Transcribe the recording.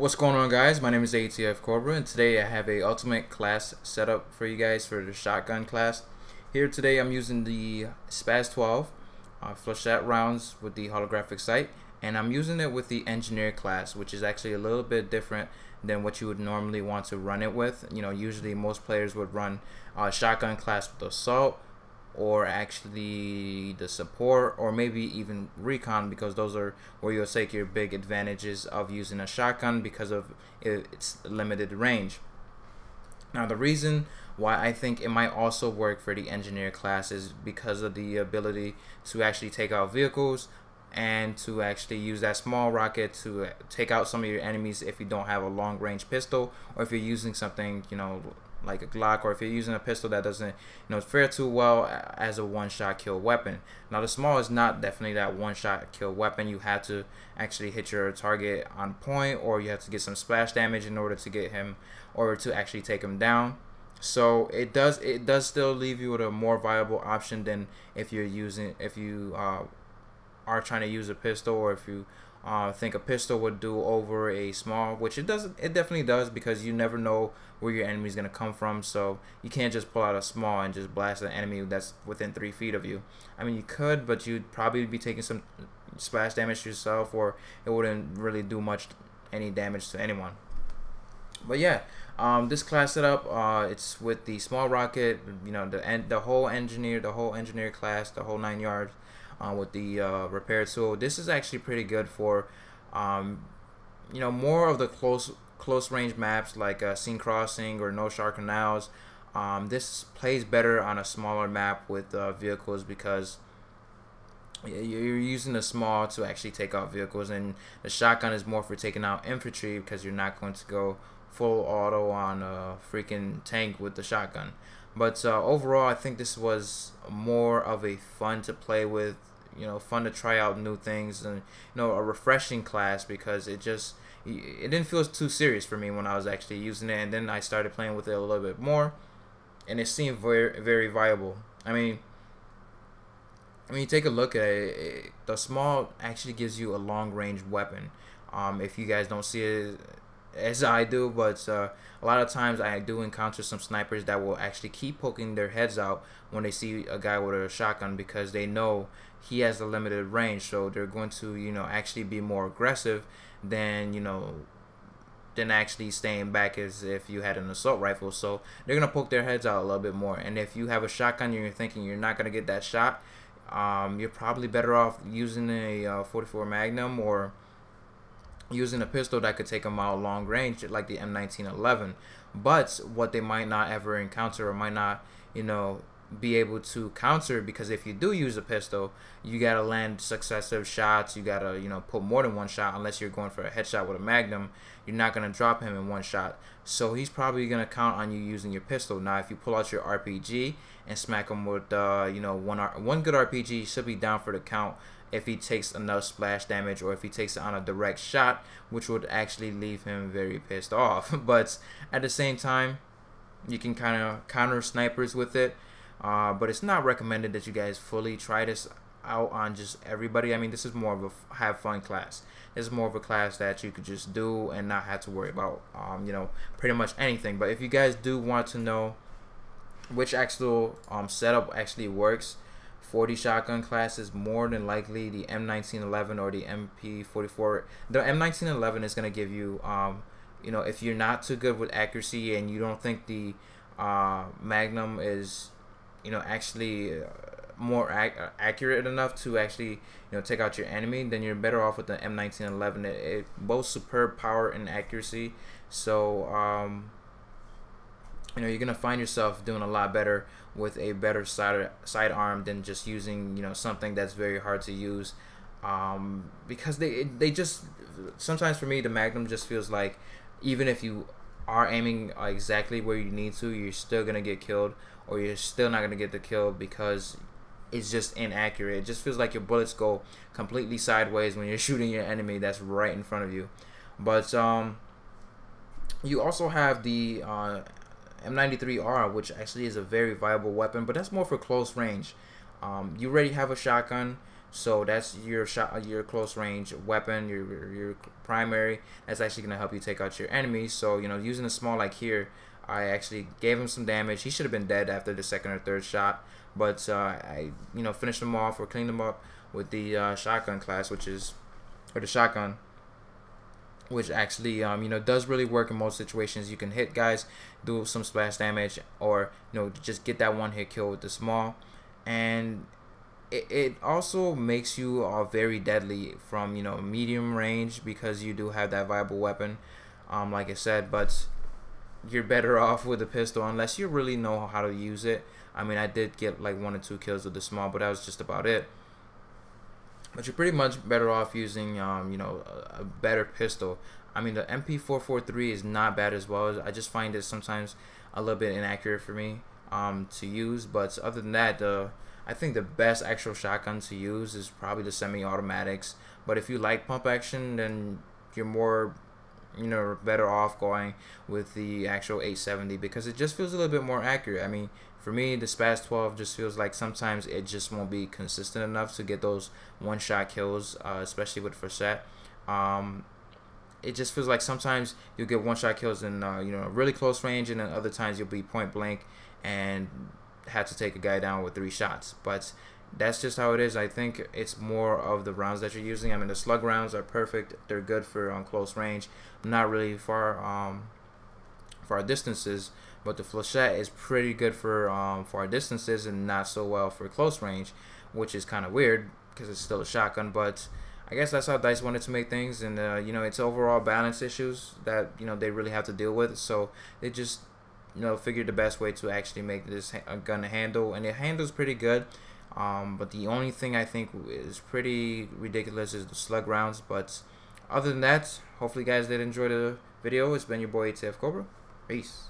What's going on, guys? My name is ATF Cobra, and today I have a ultimate class setup for you guys for the shotgun class. Here today I'm using the Spaz 12 flechette rounds with the holographic sight, and I'm using it with the engineer class, which is actually a little bit different than what you would normally want to run it with. You know, usually most players would run shotgun class with assault, or actually the support, or maybe even recon, because those are where you'll take your big advantages of using a shotgun because of its limited range. Now, the reason why I think it might also work for the engineer class is because of the ability to actually take out vehicles and to actually use that small rocket to take out some of your enemies if you don't have a long range pistol, or if you're using something, you know, like a Glock, or if you're using a pistol that doesn't, fare too well as a one-shot kill weapon. Now, the small is not definitely that one-shot kill weapon. You have to actually hit your target on point, or you have to get some splash damage in order to get him, or to actually take him down. So it does still leave you with a more viable option than if you are trying to use a pistol, or if you think a pistol would do over a small, which it definitely does, because you never know where your enemy is going to come from. So you can't just pull out a small and just blast an enemy that's within 3 feet of you. I mean, you could, but you'd probably be taking some splash damage to yourself, or it wouldn't really do any damage to anyone. But yeah, this class setup, it's with the small rocket, the whole engineer class, the whole 9 yards. With the repair tool. This is actually pretty good for more of the close range maps, like Scene Crossing or No Shark Canals. This plays better on a smaller map with vehicles, because you're using the small to actually take out vehicles, and the shotgun is more for taking out infantry, because you're not going to go full auto on a freaking tank with the shotgun. But overall, I think this was more of a fun to play with, fun to try out new things, and a refreshing class, because it didn't feel too serious for me when I was actually using it. And then I started playing with it a little bit more, and it seemed very, very viable. I mean, when you take a look at it, the small actually gives you a long range weapon. If you guys don't see it as I do, but a lot of times I do encounter some snipers that will actually keep poking their heads out when they see a guy with a shotgun, because they know he has a limited range. So they're going to actually be more aggressive than than actually staying back as if you had an assault rifle. So they're gonna poke their heads out a little bit more. And if you have a shotgun and you're thinking you're not gonna get that shot, you're probably better off using a 44 Magnum, or using a pistol that could take them out long range, like the M1911. But what they might not ever encounter, or might not be able to counter, because if you do use a pistol, you gotta land successive shots. You gotta put more than one shot, unless you're going for a headshot with a Magnum. You're not gonna drop him in one shot, so he's probably gonna count on you using your pistol. Now, if you pull out your RPG and smack him with one good RPG, should be down for the count if he takes enough splash damage, or if he takes it on a direct shot, which would actually leave him very pissed off. But at the same time, you can kind of counter snipers with it, but it's not recommended that you guys fully try this out on just everybody. I mean, this is more of a have fun class. This is more of a class that you could just do and not have to worry about pretty much anything. But if you guys do want to know which actual setup actually works for the shotgun classes, more than likely the M1911 or the MP44. The M1911 is going to give you, if you're not too good with accuracy and you don't think the Magnum is, actually more accurate enough to actually, take out your enemy, then you're better off with the M1911. It boasts superb power and accuracy. So, you're gonna find yourself doing a lot better with a better sidearm than just using something that's very hard to use, because they just, sometimes for me, the Magnum just feels like, even if you are aiming exactly where you need to, you're still gonna get killed, or you're still not gonna get the kill, because it's just inaccurate. It just feels like your bullets go completely sideways when you're shooting your enemy that's right in front of you. But you also have the M93R, which actually is a very viable weapon, but that's more for close range. You already have a shotgun, So that's your shot, your close range weapon, your primary. That's actually gonna help you take out your enemies. So using a small like here, I actually gave him some damage. He should have been dead after the second or third shot, but I finished him off or cleaned him up with the shotgun class, or the shotgun, which actually does really work in most situations. You can hit guys, do some splash damage, or just get that one hit kill with the small, and it also makes you very deadly from medium range, because you do have that viable weapon, like I said. But you're better off with a pistol unless you really know how to use it. I mean, I did get like 1 or 2 kills with the small, but that was just about it. But you're pretty much better off using a better pistol. I mean, the MP443 is not bad as well. I just find it sometimes a little bit inaccurate for me to use. But other than that, I think the best actual shotgun to use is probably the semi-automatics. But if you like pump action, then you're more better off going with the actual 870, because it just feels a little bit more accurate. I mean, for me, the Spaz 12 just feels like sometimes it just won't be consistent enough to get those one-shot kills, especially with Facet. It just feels like sometimes you'll get one-shot kills in really close range, and then other times you'll be point blank and have to take a guy down with 3 shots. But that's just how it is. I think it's more of the rounds that you're using. I mean, the slug rounds are perfect. They're good for close range, not really far distances. But the flechette is pretty good for far distances and not so well for close range, which is kind of weird because it's still a shotgun. But I guess that's how DICE wanted to make things, and it's overall balance issues that they really have to deal with. So they just figured the best way to actually make this gun handle, and it handles pretty good. But the only thing I think is pretty ridiculous is the slug rounds. But other than that, hopefully you guys did enjoy the video. It's been your boy ATF Cobra. Peace.